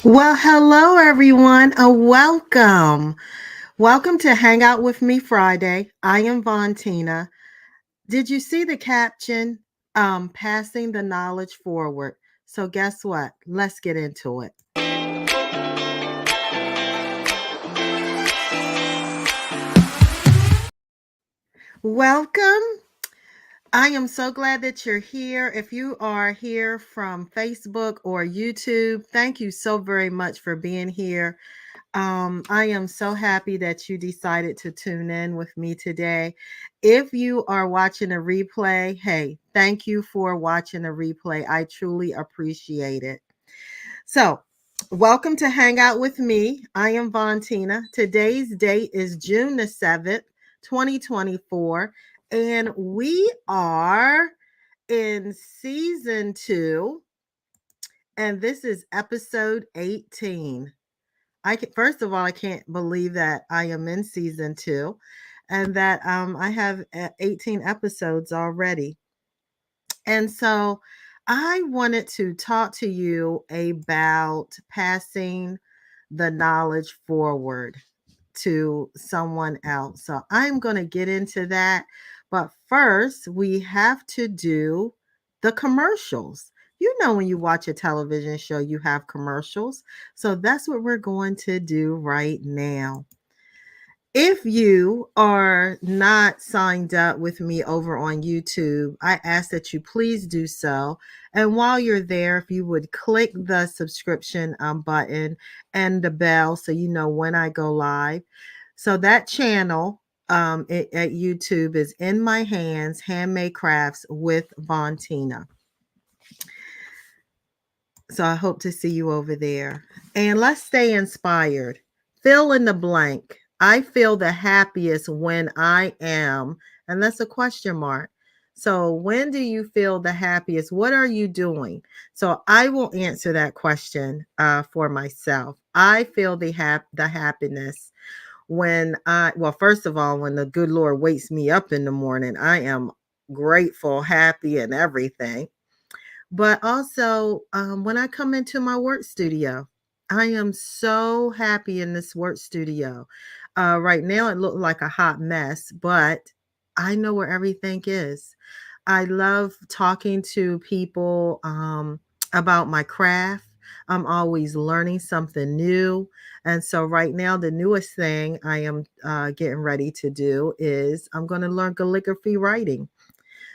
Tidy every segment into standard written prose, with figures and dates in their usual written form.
Well, hello everyone. Welcome. Welcome to Hang Out with Me Friday. I am Vontina. Did you see the caption? Passing the knowledge forward. So guess what? Let's get into it. Welcome. I am so glad that you're here. If you are here from Facebook or YouTube, thank you so very much for being here. I am so happy that you decided to tune in with me today. If you are watching a replay, hey, thank you for watching a replay. I truly appreciate it. So, welcome to Hang Out with Me. I am Vontina. Today's date is June the 7th, 2024, and we are in season 2, and this is episode 18. First of all, I can't believe that I am in season 2 and that I have 18 episodes already. And so I wanted to talk to you about passing the knowledge forward to someone else. So I'm going to get into that. But first, we have to do the commercials. You know, when you watch a television show, you have commercials. So that's what we're going to do right now. If you are not signed up with me over on YouTube, I ask that you please do so. And while you're there, if you would click the subscription button and the bell so you know when I go live. So that channel at YouTube is In My Hands Handmade Crafts with Vontina. So I hope to see you over there. And let's stay inspired. Fill in the blank. I feel the happiest when I am, and that's a question mark. So when do you feel the happiest? What are you doing? So I will answer that question for myself. I feel the happiness when well, first of all, when the good Lord wakes me up in the morning, I am grateful, happy, and everything. But also, when I come into my work studio, I am so happy in this work studio. Right now, it looks like a hot mess, but I know where everything is. I love talking to people about my craft. I'm always learning something new. And so, right now, the newest thing I am getting ready to do is I'm going to learn calligraphy writing.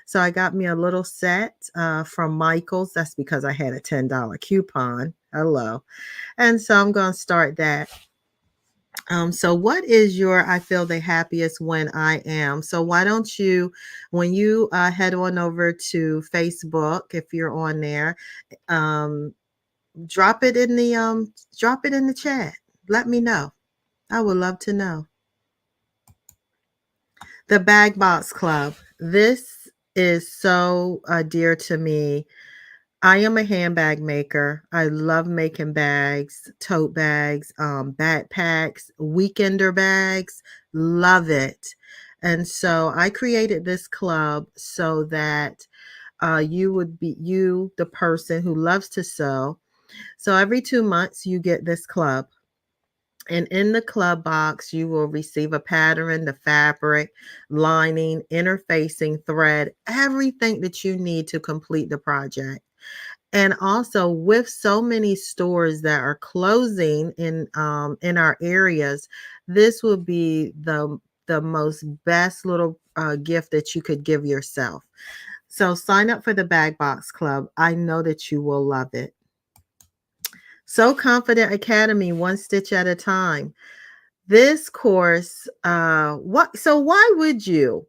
So I got me a little set from Michael's. That's because I had a $10 coupon. Hello. And so I'm going to start that. So what is your I feel the happiest when I am? So why don't you, when you head on over to Facebook, if you're on there, um, drop it in the chat. Let me know. I would love to know. The Bag Box Club. This is so dear to me. I am a handbag maker. I love making bags, tote bags, backpacks, weekender bags. Love it. And so I created this club so that you would be the person who loves to sew. So every 2 months, you get this club. And in the club box, you will receive a pattern, the fabric, lining, interfacing, thread, everything that you need to complete the project. And also, with so many stores that are closing in our areas, this will be the most best little gift that you could give yourself. So sign up for the Bag Box Club. I know that you will love it. So Confident Academy, one stitch at a time. This course, why would you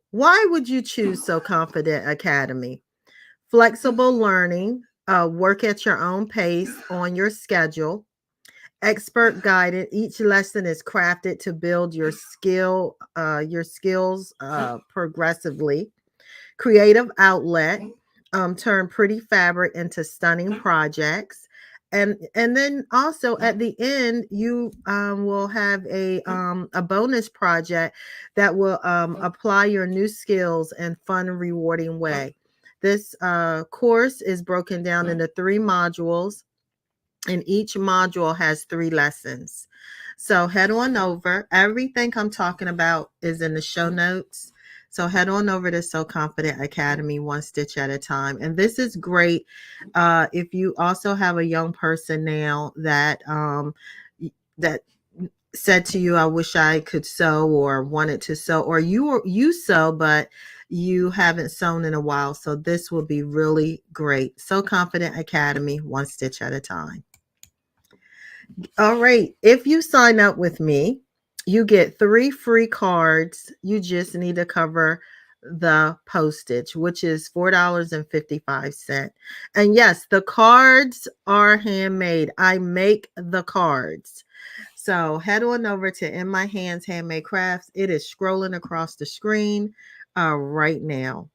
choose So Confident Academy? Flexible learning, work at your own pace on your schedule, expert guided. Each lesson is crafted to build your skills progressively. Creative outlet, turn pretty fabric into stunning projects. And then also at the end, you will have a bonus project that will apply your new skills in fun, rewarding way. This course is broken down into 3 modules. and each module has 3 lessons. So head on over. Everything I'm talking about is in the show notes. So head on over to So Confident Academy, one stitch at a time. And this is great if you also have a young person now that said to you, I wish I could sew or wanted to sew, or you sew, but you haven't sewn in a while. So this will be really great. So Confident Academy, one stitch at a time. All right. If you sign up with me, you get 3 free cards. You just need to cover the postage, which is $4.55. And yes, the cards are handmade. I make the cards. So head on over to In My Hands Handmade Crafts. It is scrolling across the screen right now.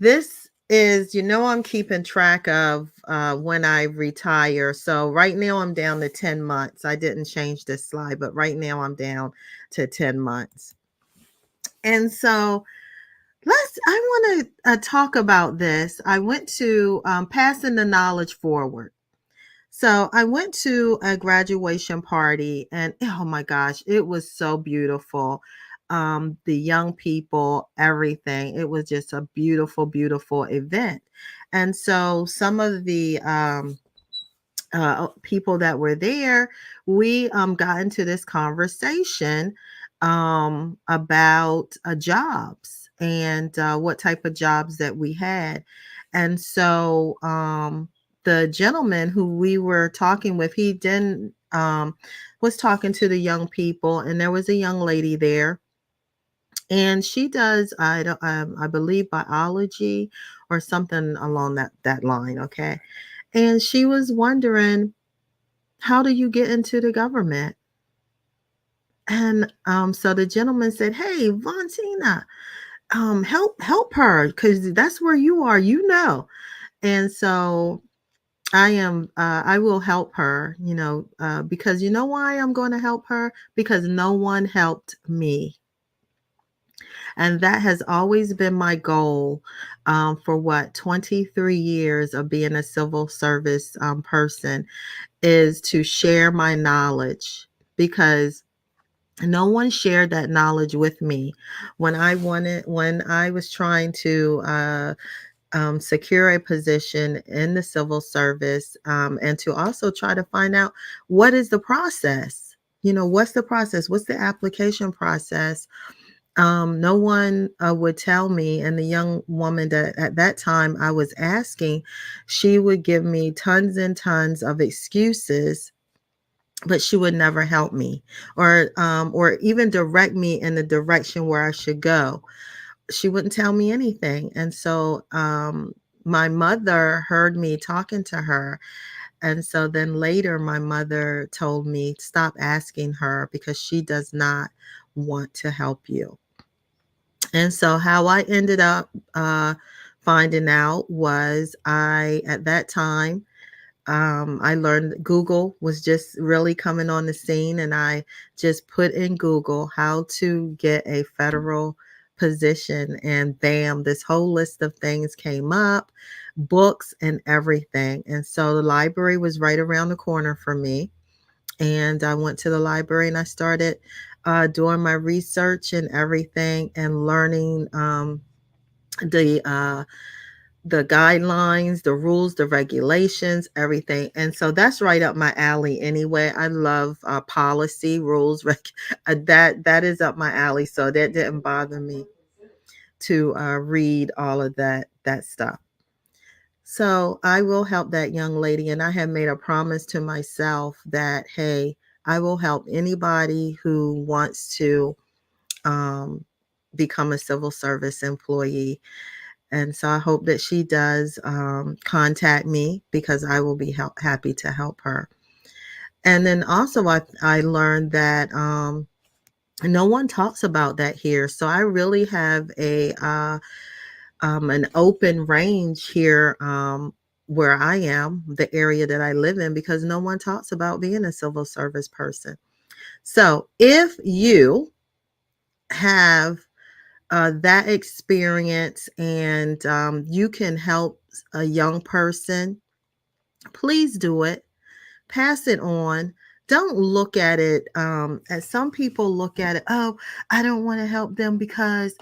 This is, I'm keeping track of when I retire. So right now I'm down to 10 months. I didn't change this slide, but right now I'm down to 10 months. And so I want to talk about this. I went to passing the knowledge forward. So I went to a graduation party and oh my gosh, it was so beautiful. The young people, everything. It was just a beautiful, beautiful event. And so some of the people that were there, we got into this conversation about jobs and what type of jobs that we had. And so the gentleman who we were talking with, he didn't was talking to the young people, and there was a young lady there, and she does I believe biology or something along that line. Okay, and she was wondering, how do you get into the government? And so the gentleman said, hey, Valentina, help her because that's where you are, And so I will help her, because you know why I'm going to help her? Because no one helped me. And that has always been my goal for 23 years of being a civil service person, is to share my knowledge, because no one shared that knowledge with me when I was trying to secure a position in the civil service, and to also try to find out what is the process. What's the process? What's the application process? No one would tell me. And the young woman that at that time I was asking, she would give me tons and tons of excuses, but she would never help me or even direct me in the direction where I should go. She wouldn't tell me anything. And so my mother heard me talking to her. And so then later my mother told me, stop asking her because she does not want to help you. And so how I ended up finding out was, at that time, I learned Google was just really coming on the scene, and I just put in Google how to get a federal position, and bam, this whole list of things came up, books and everything. And so the library was right around the corner from me, and I went to the library and I started doing my research and everything, and learning the the guidelines, the rules, the regulations, everything. And so that's right up my alley anyway. I love policy, rules, that is up my alley. So that didn't bother me to read all of that stuff. So I will help that young lady. And I have made a promise to myself that, hey, I will help anybody who wants to um, become a civil service employee. And so I hope that she does contact me, because I will be happy to help her. And then also I learned that no one talks about that here. So I really have an open range here where I am, the area that I live in, because no one talks about being a civil service person. So if you have that experience, and you can help a young person please do it. Pass it on. Don't look at it as some people look at it. Oh, I don't want to help them because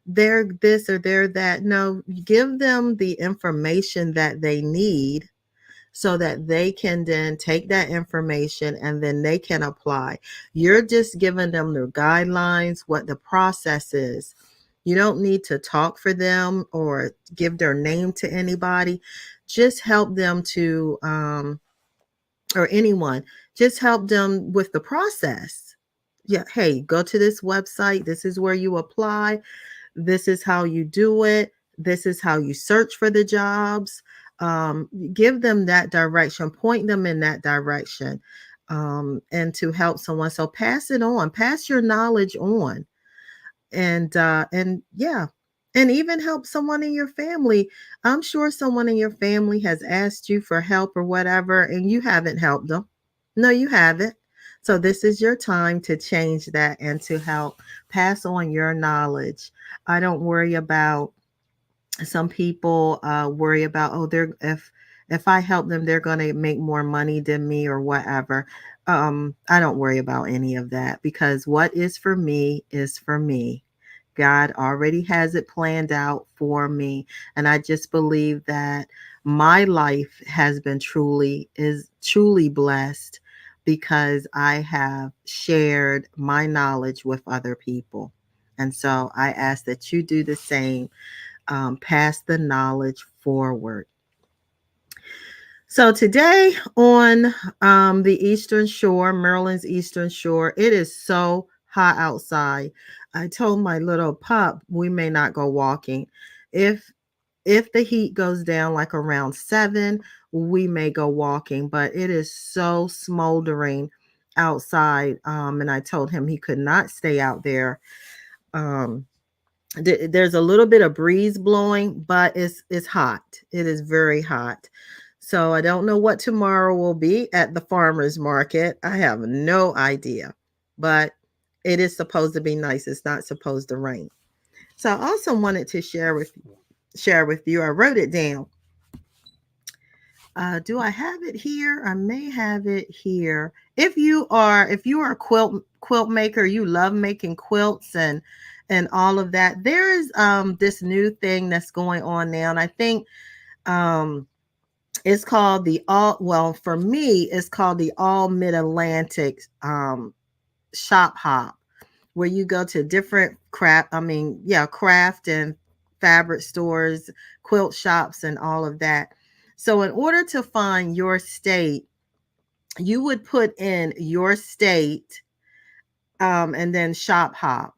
they're this or they're that. No, give them the information that they need so that they can then take that information and then they can apply. You're just giving them the guidelines, what the process is. You don't need to talk for them or give their name to anybody. Just help them to, or anyone, just help them with the process. Yeah, hey, go to this website. This is where you apply. This is how you do it. This is how you search for the jobs. Give them that direction, point them in that direction, and to help someone. So pass it on, pass your knowledge on, and yeah, and even help someone in your family. I'm sure someone in your family has asked you for help or whatever, and you haven't helped them. No, you haven't. So this is your time to change that and to help pass on your knowledge. I don't worry about, some people worry about, oh, they're, if I help them they're going to make more money than me or whatever. I don't worry about any of that, because what is for me is for me. God already has it planned out for me, and I just believe that my life has been truly blessed because I have shared my knowledge with other people. And so I ask that you do the same. Pass the knowledge forward. So today on the Eastern Shore, Maryland's Eastern Shore, it is so hot outside. I told my little pup we may not go walking. If if the heat goes down like around 7, we may go walking, but it is so smoldering outside. And I told him he could not stay out there. Um, there's a little bit of breeze blowing, but it's hot. It is very hot. So I don't know what tomorrow will be at the farmers market. I have no idea, but it is supposed to be nice. It's not supposed to rain. So I also wanted to share with you. I wrote it down. Do I have it here? I may have it here. If you are a quilt maker, you love making quilts and all of that. There is this new thing that's going on now, and I think um it's called the all well, for me it's called the All Mid-Atlantic shop hop, where you go to different craft and fabric stores, quilt shops, and all of that. So, in order to find your state, you would put in your state, and then shop hop.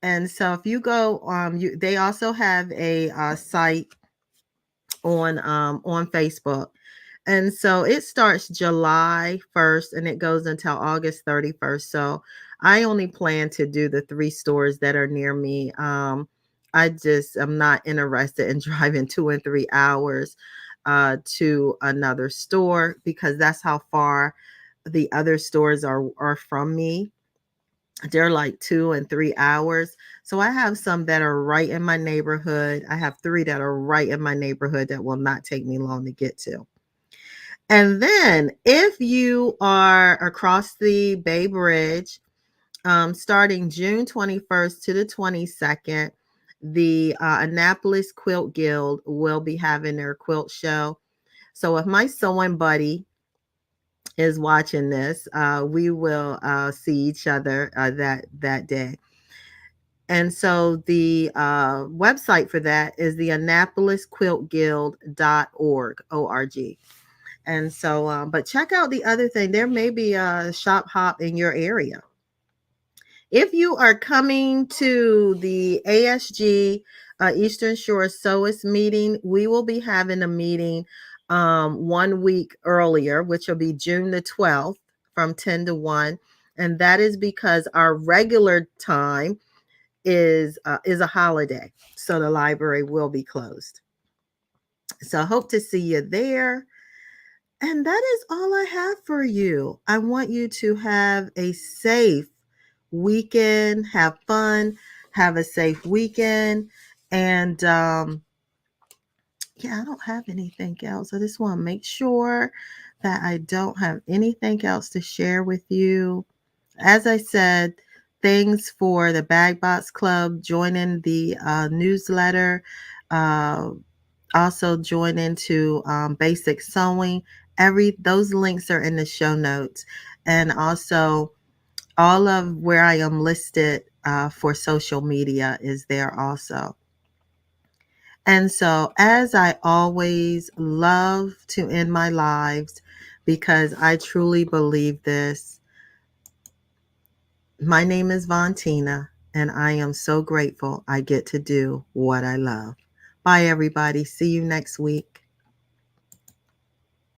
And so, if you go, they also have a site on Facebook. And so it starts July 1st and it goes until August 31st. So I only plan to do the 3 stores that are near me. I just am not interested in driving 2 and 3 hours to another store, because that's how far the other stores are from me. They're like 2 and 3 hours. So I have some that are right in my neighborhood. I have 3 that are right in my neighborhood that will not take me long to get to. And then if you are across the Bay Bridge, starting June 21st to the 22nd, the Annapolis Quilt Guild will be having their quilt show. So if my sewing buddy is watching this, we will see each other that day. And so the website for that is the AnnapolisQuiltGuild.org, O-R-G. And so, but check out the other thing. There may be a shop hop in your area. If you are coming to the ASG Eastern Shore SOAS meeting, we will be having a meeting 1 week earlier, which will be June the 12th from 10 to 1. And that is because our regular time is a holiday. So the library will be closed. So I hope to see you there. And that is all I have for you. I want you to have a safe weekend, have fun, have a safe weekend. And Yeah, I don't have anything else. I just want to make sure that I don't have anything else to share with you. As I said, things for the Bag Box Club, join in the newsletter, uh, also join into basic sewing. Those links are in the show notes, and also all of where I am listed for social media is there also. And so, as I always love to end my lives, because I truly believe this, my name is Vontina, and I am so grateful I get to do what I love. Bye, everybody. See you next week.